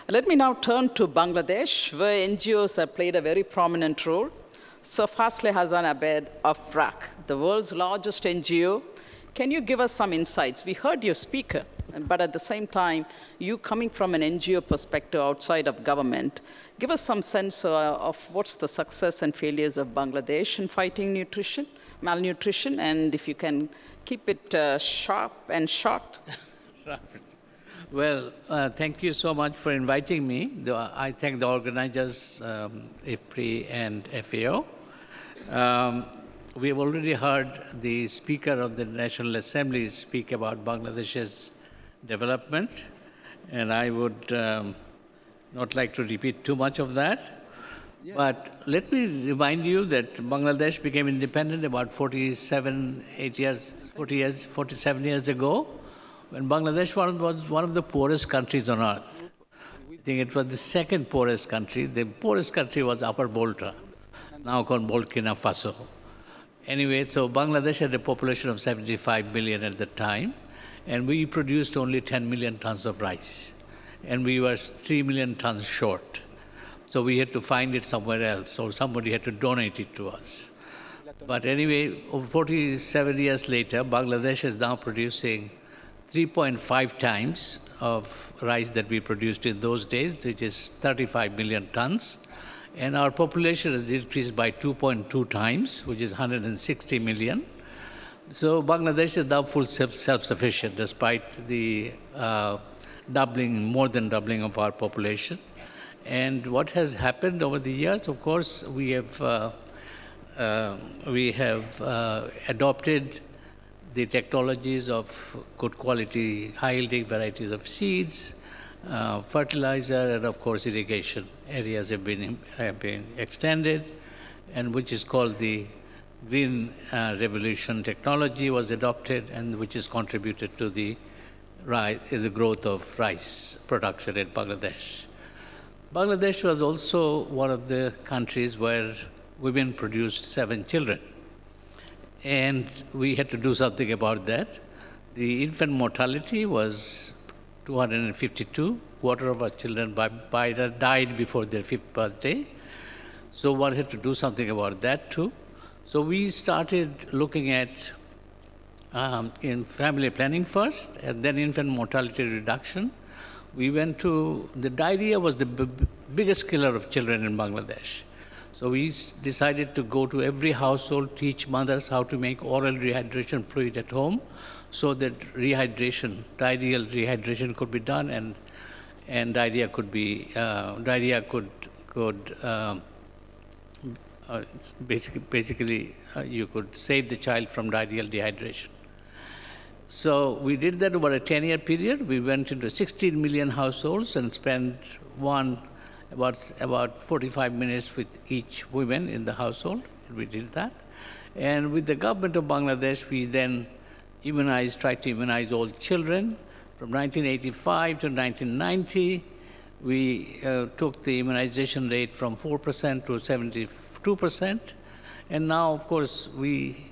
Let me now turn to Bangladesh, where NGOs have played a very prominent role. So Fazle Hasan Abed of BRAC, the world's largest NGO. Can you give us some insights? We heard your speaker, but at the same time, you coming from an NGO perspective outside of government, give us some sense of what's the success and failures of Bangladesh in fighting malnutrition, and if you can keep it sharp and short. Well, thank you so much for inviting me. I thank the organizers, IFPRI and FAO. We have already heard the Speaker of the National Assembly speak about Bangladesh's development, and I would not like to repeat too much of that. Yeah. But let me remind you that Bangladesh became independent about 47 years ago, when Bangladesh was one of the poorest countries on earth. I think it was the second poorest country. The poorest country was Upper Volta, now called Burkina Faso. Anyway, so Bangladesh had a population of 75 million at the time, and we produced only 10 million tons of rice, and we were 3 million tons short. So we had to find it somewhere else, or somebody had to donate it to us. But anyway, 47 years later, Bangladesh is now producing 3.5 times of rice that we produced in those days, which is 35 million tons. And our population has increased by 2.2 times, which is 160 million. So Bangladesh is now full self-sufficient, despite the more than doubling of our population. And what has happened over the years, of course, we have adopted the technologies of good quality, high-yielding varieties of seeds, fertilizer, and of course irrigation areas have been extended, and which is called the Green Revolution technology was adopted, and which has contributed to the growth of rice production in Bangladesh. Bangladesh was also one of the countries where women produced 7 children. And we had to do something about that. The infant mortality was 252. Quarter of our children died before their 5th birthday. So one had to do something about that too. So we started looking at in family planning first, and then infant mortality reduction. We went to, the diarrhea was the biggest killer of children in Bangladesh. So we decided to go to every household, teach mothers how to make oral rehydration fluid at home, so that diarrheal rehydration could be done, and diarrhea could be basically you could save the child from diarrheal dehydration. So we did that over a 10-year period. We went into 16 million households and spent about 45 minutes with each woman in the household. We did that. And with the government of Bangladesh, we then tried to immunize all children. From 1985 to 1990, we took the immunization rate from 4% to 72%. And now, of course, we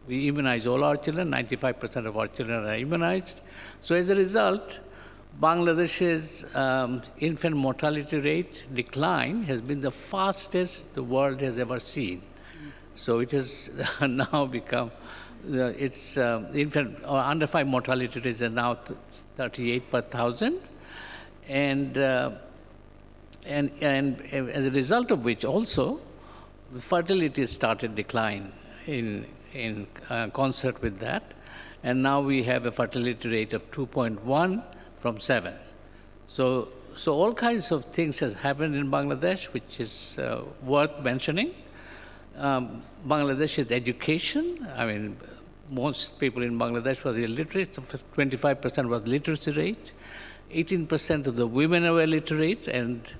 immunize all our children. 95% of our children are immunized. So as a result, Bangladesh's infant mortality rate decline has been the fastest the world has ever seen. So it has now become, infant or under 5 mortality rates are now 38 per 1,000. And as a result of which also, fertility started decline in concert with that. And now we have a fertility rate of 2.1 from 7. So all kinds of things has happened in Bangladesh, which is worth mentioning. Bangladesh's education, I mean, most people in Bangladesh were illiterate, so 25% was literacy rate. 18% of the women were literate, and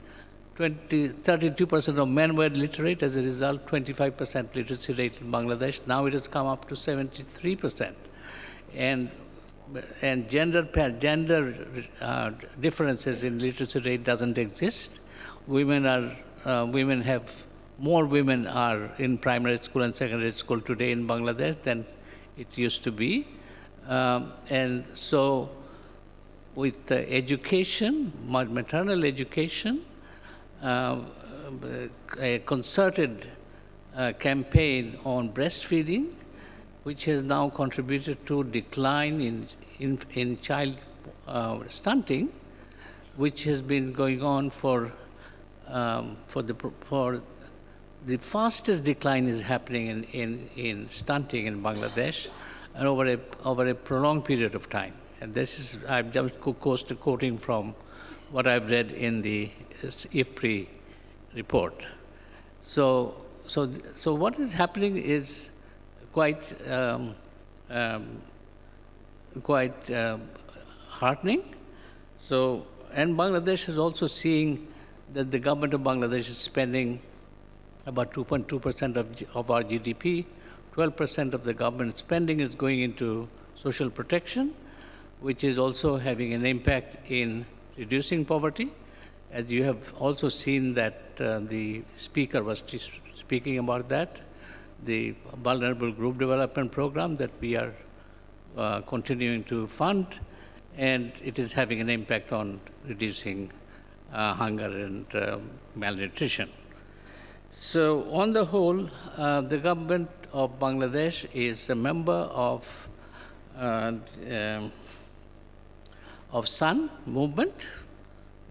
32% of men were literate. As a result, 25% literacy rate in Bangladesh. Now it has come up to 73%. And gender differences in literacy rate doesn't exist. More women are in primary school and secondary school today in Bangladesh. Bangladesh than it used to be. And so, with education, maternal education, a concerted campaign on breastfeeding, which has now contributed to decline in child stunting, which has been going on for the fastest decline is happening in stunting in Bangladesh, and over a prolonged period of time. And this is, I'm just quoting from what I've read in the IFPRI report. So what is happening is quite heartening. So, and Bangladesh is also seeing that the government of Bangladesh is spending about 2.2% of our GDP. 12% of the government spending is going into social protection, which is also having an impact in reducing poverty. As you have also seen that the speaker was speaking about that, the Vulnerable Group Development Program that we are continuing to fund, and it is having an impact on reducing hunger and malnutrition. So on the whole, the government of Bangladesh is a member of Sun movement,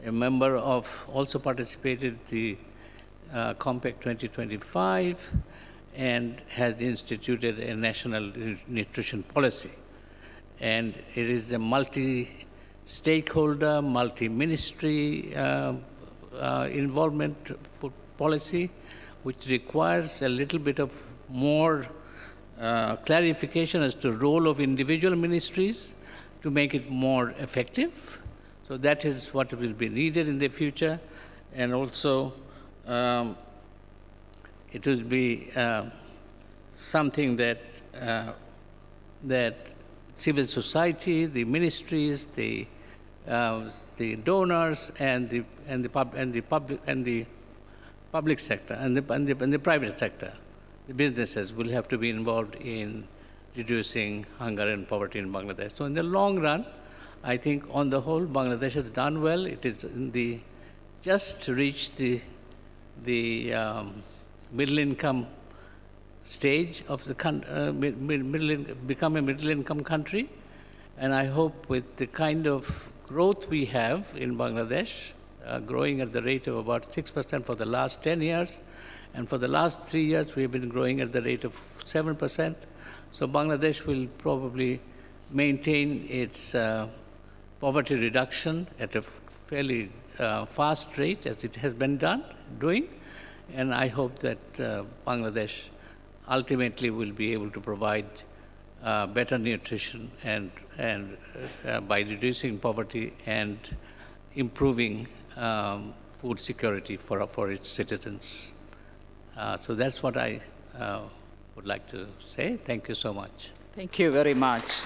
a member of, also participated the Compact 2025, and has instituted a national nutrition policy. And it is a multi-stakeholder, multi-ministry involvement policy, which requires a little bit of more clarification as to the role of individual ministries to make it more effective. So that is what will be needed in the future. And also, it will be something that civil society, the ministries, the donors, and the public sector and the private sector, the businesses will have to be involved in reducing hunger and poverty in Bangladesh. So in the long run, I think on the whole, Bangladesh has done well. It is in the just reached the middle income stage of the become a middle income country, and I hope with the kind of growth we have in Bangladesh, growing at the rate of about 6% for the last 10 years, and for the last 3 years we have been growing at the rate of 7%. So Bangladesh will probably maintain its poverty reduction at a fairly fast rate, as it has been doing, and I hope that Bangladesh ultimately will be able to provide better nutrition and by reducing poverty and improving food security for its citizens. So that's what I would like to say. Thank you so much. Thank you very much.